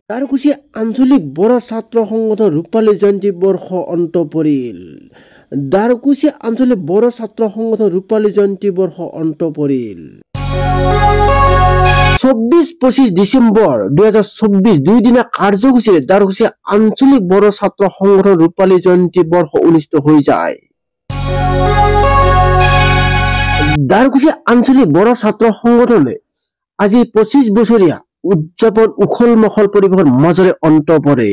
দ্বাৰকুছি আঞ্চলিক বড়ো ছাত্ৰ সংগঠন ৰূপালী জয়ন্তী বৰ্ষ অন্ত পৰিল। দ্বাৰকুছি আঞ্চলিক বড়ো ছাত্ৰ সংগঠন ৰূপালী জয়ন্তী বৰ্ষ অন্ত পৰিল। 24-25 ডিচেম্বৰ 2024 দুইদিনীয়া কাৰ্যসূচীৰে দ্বাৰকুছি আঞ্চলিক বড়ো ছাত্ৰ সংগঠন ৰূপালী জয়ন্তী বৰ্ষ অনুষ্ঠিত হৈ যায়। দ্বাৰকুছি আঞ্চলিক বড়ো ছাত্ৰ সংগঠনে আজি 25 বছৰীয়া উদযাপন উখল মখল পৰিৱেশৰ মাজৰে অন্ত পৰে।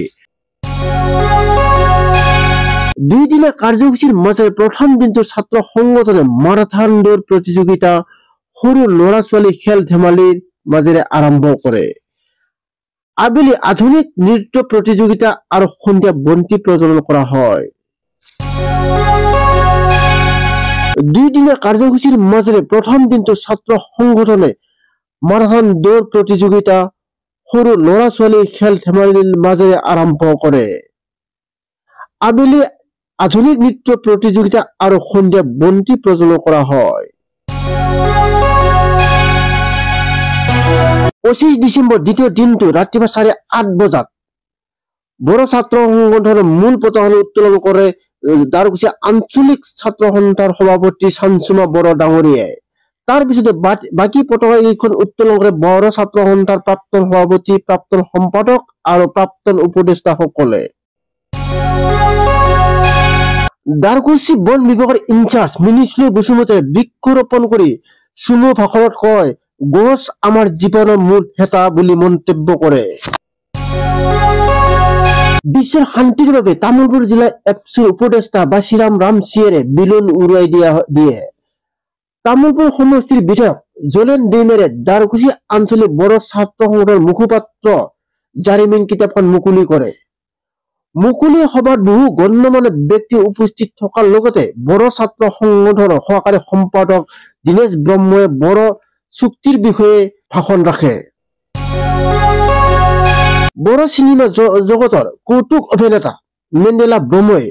দুইদিনীয়া কাৰ্যসূচীৰ মাজৰে প্ৰথম দিনটো ছাত্ৰ সংগঠনে মাৰাথন দৌৰ প্ৰতিযোগিতা, সৰু ল'ৰা ছোৱালী খেল ধেমালিৰ মাজেৰে আৰম্ভ কৰে। আবেলি আধুনিক নৃত্য প্ৰতিযোগিতা আৰু সন্ধিয়া বন্তি প্ৰজ্বলন কৰা হয়। দুইদিনীয়া কাৰ্যসূচীৰ মাজেৰে প্ৰথম দিনটো ছাত্ৰ সংগঠনে মাৰাথন দৌৰ প্ৰতিযোগিতা, সৰু ল'ৰা ছোৱালী খেল ধেমালিৰ মাজেৰে আৰম্ভ কৰে। আবেলি আধুনিক নৃত্য প্ৰতিযোগিতা আৰু সন্ধিয়া বন্তি প্ৰজ্বলন কৰা হয়। 25 ডিচেম্বৰ দ্বিতীয় দিনটো ৰাতিপুৱা 8:30 বজাত বড়ো ছাত্ৰ সংগঠনৰ মূল পতাকা উত্তোলন কৰে দ্বাৰকুছি আঞ্চলিক ছাত্ৰ সন্থাৰ সভাপতি চানচুমা বড়ো ডাঙৰীয়াই। তাৰ পিছতে বাকী পতাকা কেইখন উত্তোলন কৰে বড়ো ছাত্ৰ সন্থাৰ প্ৰাক্তন সভাপতি, প্ৰাক্তন সম্পাদক আৰু প্ৰাক্তন উপদেষ্টাসকলে। দ্বাৰকুছি বন বিভাগৰ ইনচাৰ্জ মিনিশ্ৰী বসুমতাৰীয়ে বৃক্ষৰোপণ কৰি চুমু ভাষণত কয়, গছ আমাৰ জীৱনৰ মূল হেতা বুলি মন্তব্য কৰে। বিশ্বৰ শান্তিৰ বাবে তামুলপুৰ জিলা এফচিৰ উপদেষ্টা বাচিৰাম ৰামচিয়েৰে বিলুন উৰুৱাই দিয়ে। তামুলপুৰ সমষ্টিৰ বিধায়ক জলেন ডেইমেৰে দ্বাৰকুছি আঞ্চলিক বড়ো ছাত্ৰ সংগঠনৰ মুখপাত্ৰ জাৰিমিন কিতাপখন মুকলি কৰে। মুকলি সভাত বহু গণ্যমান্য ব্যক্তি উপস্থিত থকাৰ লগতে বড়ো ছাত্ৰ সংগঠনৰ সহকাৰী সম্পাদক দীনেশ ব্ৰহ্মই বড়ো চুক্তিৰ বিষয়ে ভাষণ ৰাখে। বড়ো চিনেমা জগতৰ কৌতুক অভিনেতা মেণ্ডেলা ব্ৰহ্মই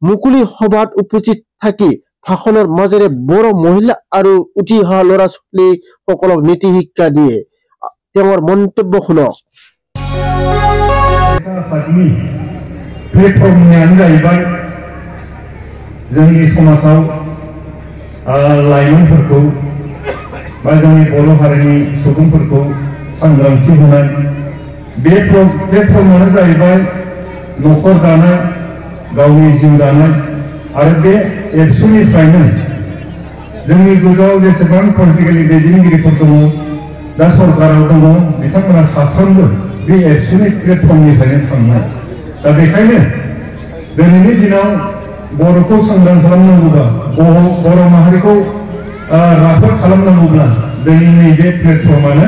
মুকলি সভাত উপস্থিত থাকি ভাষণৰ মাজেৰে বড়ো মহিলা আৰু উঠি অহা ল'ৰা ছোৱালীসকলক নীতি শিক্ষা দিয়ে। তেওঁৰ মন্তব্য শুনক। प्लेटफर्मनियानो जाहैबाय जोंनि समाजाव लाइमोनफोरखौ बा जोंनि बर' हारिनि सुबुंफोरखौ सांग्रांथि होनाय। बे प्लेटफर्मानो जाहैबाय न'खर दानाय, गावनि जिउ दानाय आरो बे एबसुनिफ्रायनो जोंनि गोजौआव जेसेबां पलिटिकेलि दैदेनगिरिफोर दङ, दा सरकाराव दङ, बिथांमोना साफ्रोमबो बे एबसुनि प्लेटफर्मनिफ्रायनो थांनाय। दा बेखायनो दिनैनि दिनाव बर'खौ सांग्रां खालामनांगौबा, बर' माहारिखौ राफोद खालामनांगौब्ला दिनैनि बे प्लेटफर्मानो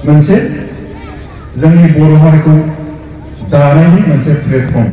मोनसे जोंनि बर' हारिखौ दानायनि मोनसे प्लेटफर्म।